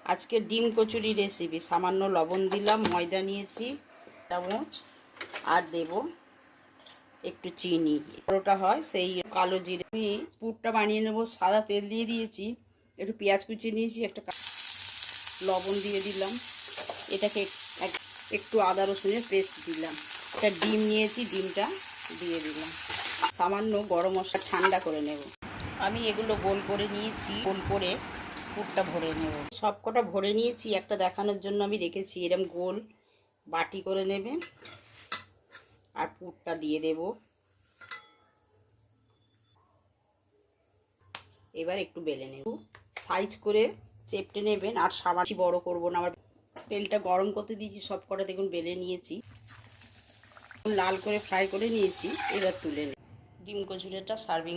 আজকে ডিম কচুরি রেসিপি। সামান্য লবণ দিলাম, ময়দা নিয়েছি চামচ, আর দেব একটু চিনি। ওটা হয় সেই কালো জিরে। আমি পুরটা বানিয়ে নেব। সাদা তেল দিয়ে দিয়েছি, একটু পেঁয়াজ কুচিয়ে নিয়েছি, একটা লবণ দিয়ে দিলাম, এটাকে একটু আদা রসুনের পেস্ট দিলাম, একটা ডিম নিয়েছি, ডিমটা দিয়ে দিলাম, সামান্য গরম মশলা ঠান্ডা করে নেব। আমি এগুলো গোল করে নিয়েছি, গোল করে পুরটা ভরে নেব। সব কটা ভরে নিয়েছি, একটা দেখানোর জন্য আমি রেখেছি। এরকম গোল বাটি করে নেবে আর পুরটা দিয়ে দেব। এবার একটু বেলে নেব, সাইজ করে চেপটে নেবেন। আর সাবান বড় করব না। আমার তেলটা গরম করতে দিয়েছি, সব কটা দেখুন বেলে নিয়েছি, লাল করে ফ্রাই করে নিয়েছি। এবার তুলে নেব। ডিম কচুরিটা সার্ভিং